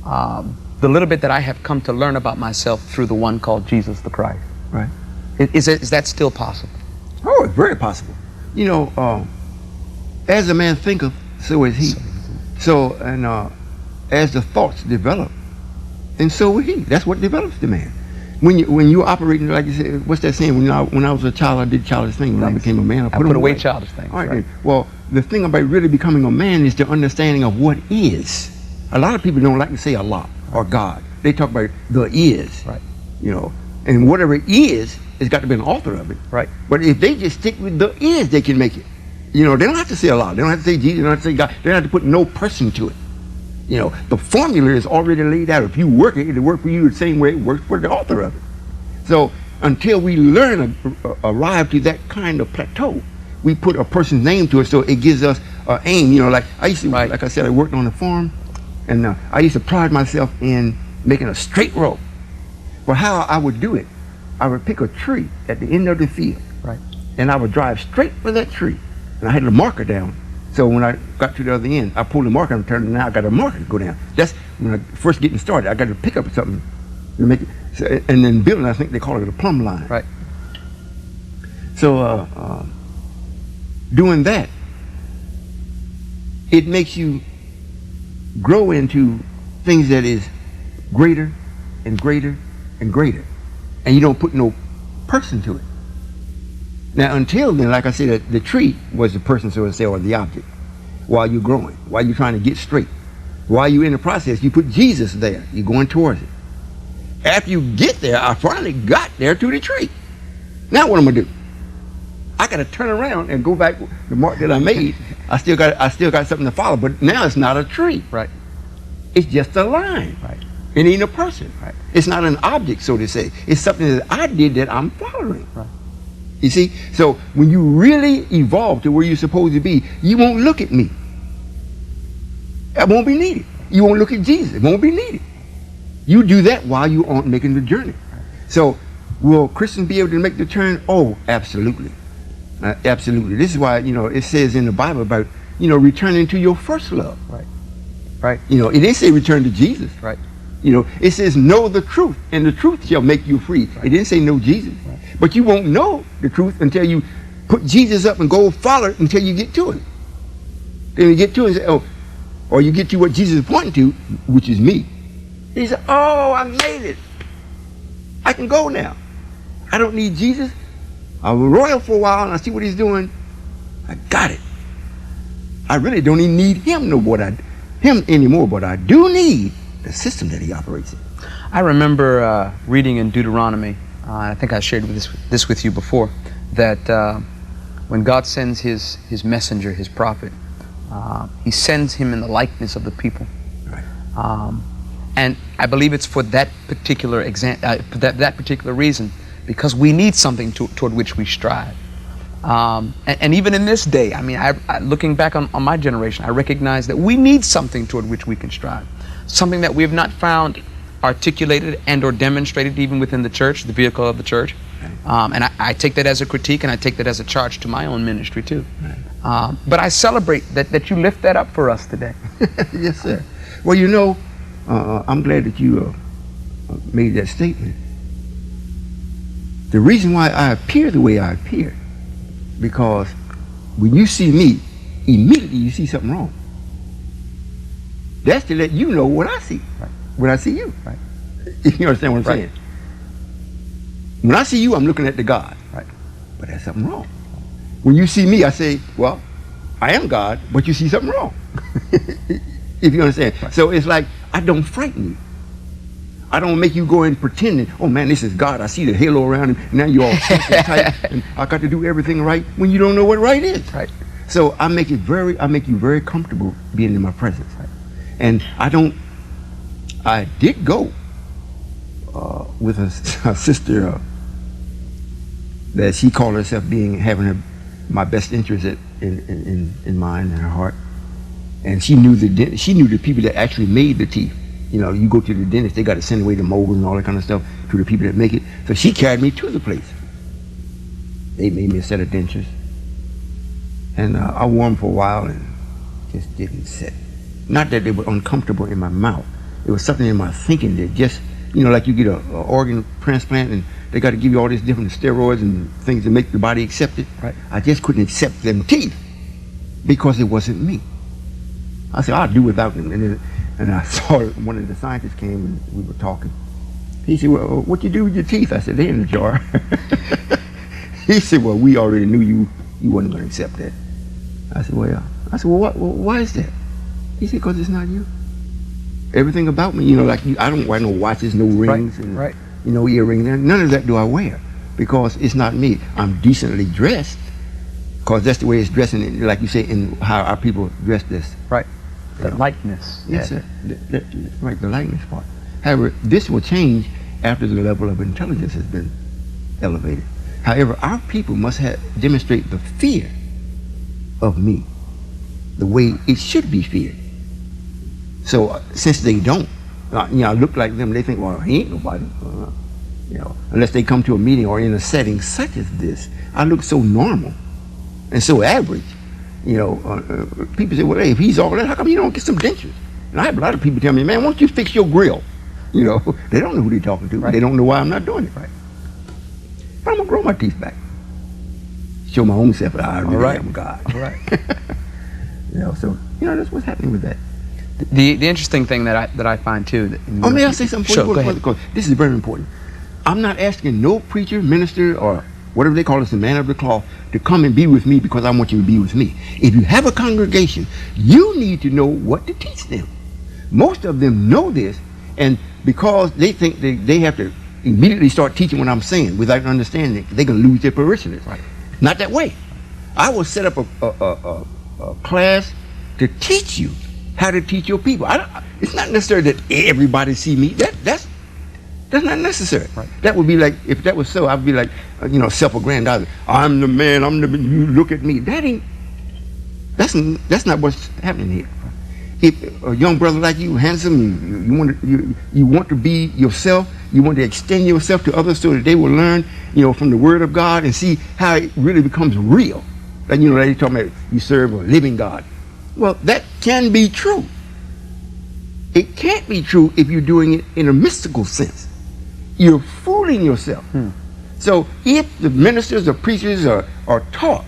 the little bit that I have come to learn about myself through the one called Jesus the Christ. Right. Is that still possible? Oh, it's very possible. You know, as a man thinketh, so is he. So, and as the thoughts develop, and so will he. That's what develops the man. When you operating, like you said, what's that saying? When I was a child, I did childish things. When I became a man, I put away childish things. All right. Well, the thing about really becoming a man is the understanding of what is. A lot of people don't like to say Allah or God. They talk about the is. Right. You know, and whatever it is, it's got to be an author of it. Right. But if they just stick with the is, they can make it. You know, they don't have to say Allah. They don't have to say Jesus. They don't have to say God. They don't have to put no person to it. You know, the formula is already laid out. If you work it, it'll work for you the same way it works for the author of it. So until we learn, arrive to that kind of plateau, we put a person's name to it, so it gives us an aim. You know, like I used to, like I said, I worked on a farm, and I used to pride myself in making a straight row. Well, how I would do it, I would pick a tree at the end of the field, right, and I would drive straight for that tree, and I had the marker down. So when I got to the other end, I pulled the marker and turned it, now I got a marker to go down. That's when I first getting started. I got to pick up something to make it, so, and then building, I think they call it a plumb line. Right. So doing that, it makes you grow into things that is greater and greater and greater, and you don't put no person to it. Now, until then, like I said, the tree was the person, so to say, or the object. While you're growing, while you're trying to get straight, while you're in the process, you put Jesus there. You're going towards it. After you get there, I finally got there to the tree. Now what am I gonna do? I got to turn around and go back the mark that I made. I still got something to follow, but now it's not a tree. Right. It's just a line. Right. It ain't a person. Right. It's not an object, so to say. It's something that I did that I'm following. Right. You see? So when you really evolve to where you're supposed to be, you won't look at me. It won't be needed. You won't look at Jesus. It won't be needed. You do that while you aren't making the journey. So will Christians be able to make the turn? Oh, absolutely. Absolutely. This is why, you know, it says in the Bible about, you know, returning to your first love. Right. Right. You know, it didn't say return to Jesus. Right. You know, it says know the truth, and the truth shall make you free. Right. It didn't say know Jesus. Right. But you won't know the truth until you put Jesus up and go follow it until you get to it. Then you get to it and say, oh, or you get to what Jesus is pointing to, which is me. He said, oh, I made it. I can go now. I don't need Jesus. I was royal for a while and I see what he's doing. I got it. I really don't even need him anymore, but I do need the system that he operates in. I remember reading in Deuteronomy, I think I shared this with you before, that when God sends his messenger, his prophet, he sends him in the likeness of the people. Right. And I believe it's for that particular that particular reason, because we need something toward which we strive. And even in this day, I mean, looking back on my generation, I recognize that we need something toward which we can strive. Something that we have not found articulated and or demonstrated even within the church, the vehicle of the church. And I take that as a critique, and I take that as a charge to my own ministry too. Right. But I celebrate that you lift that up for us today. Yes, sir. Well, you know, I'm glad that you made that statement. The reason why I appear the way I appear, because when you see me, immediately you see something wrong. That's to let you know what I see, right, when I see you. Right. You understand what I'm saying? When I see you, I'm looking at the God. Right. But there's something wrong. When you see me, I say, well, I am God, but you see something wrong. If you understand. Right. So it's like, I don't frighten you. I don't make you go in pretending, oh man, this is God. I see the halo around him. And now you're all tight, and I got to do everything right when you don't know what right is. Right. So I make you very comfortable being in my presence. Right. And I did go with a sister that she called herself having my best interest in mind and her heart. And she knew the people that actually made the teeth. You know, you go to the dentist, they got to send away the molds and all that kind of stuff to the people that make it. So she carried me to the place. They made me a set of dentures. And I wore them for a while and just didn't sit. Not that they were uncomfortable in my mouth, It was something in my thinking that just, like you get a organ transplant and they got to give you all these different steroids and things to make the body accept it. Right. I just couldn't accept them teeth because it wasn't me. I said, I'll do without them. And I saw one of the scientists came and we were talking. He said, well, what you do with your teeth? I said, they're in the jar. He said, well, we already knew you wasn't going to accept that. I said, well, yeah. I said, well, why is that? He said, because it's not you. Everything about me, like you, I don't wear no watches, no rings, right. Earrings. None of that do I wear because it's not me. I'm decently dressed because that's the way it's dressing, like you say, in how our people dress this. Right. The likeness. Yes, sir. Right, the likeness part. However, this will change after the level of intelligence has been elevated. However, our people must demonstrate the fear of me, the way it should be feared. So since they don't, I look like them, they think, well, he ain't nobody. Unless they come to a meeting or in a setting such as this, I look so normal and so average. People say, well, hey, if he's all that, how come you don't get some dentures? And I have a lot of people tell me, man, why don't you fix your grill? They don't know who they're talking to. Right. They don't know why I'm not doing it. Right. But I'm going to grow my teeth back. Show my own self that I really am God. All right. So, that's what's happening with that. The interesting thing that I find too. May I say something? Sure, go ahead. Because this is very important. I'm not asking no preacher, minister, or whatever they call us, the man of the cloth, to come and be with me because I want you to be with me. If you have a congregation, you need to know what to teach them. Most of them know this, and because they think they have to immediately start teaching what I'm saying without understanding, they're going to lose their parishioners. Right. Not that way. I will set up a class to teach you how to teach your people. It's not necessary that everybody see me. That's not necessary. Right. That would be like, if that was so, I'd be like, self-aggrandizing. I'm the man. You look at me. That's not what's happening here. If a young brother like you, handsome, you want to be yourself. You want to extend yourself to others so that they will learn, from the Word of God and see how it really becomes real. And they talking about you serve a living God. Well, that can be true. It can't be true if you're doing it in a mystical sense. You're fooling yourself. So if the ministers or preachers are taught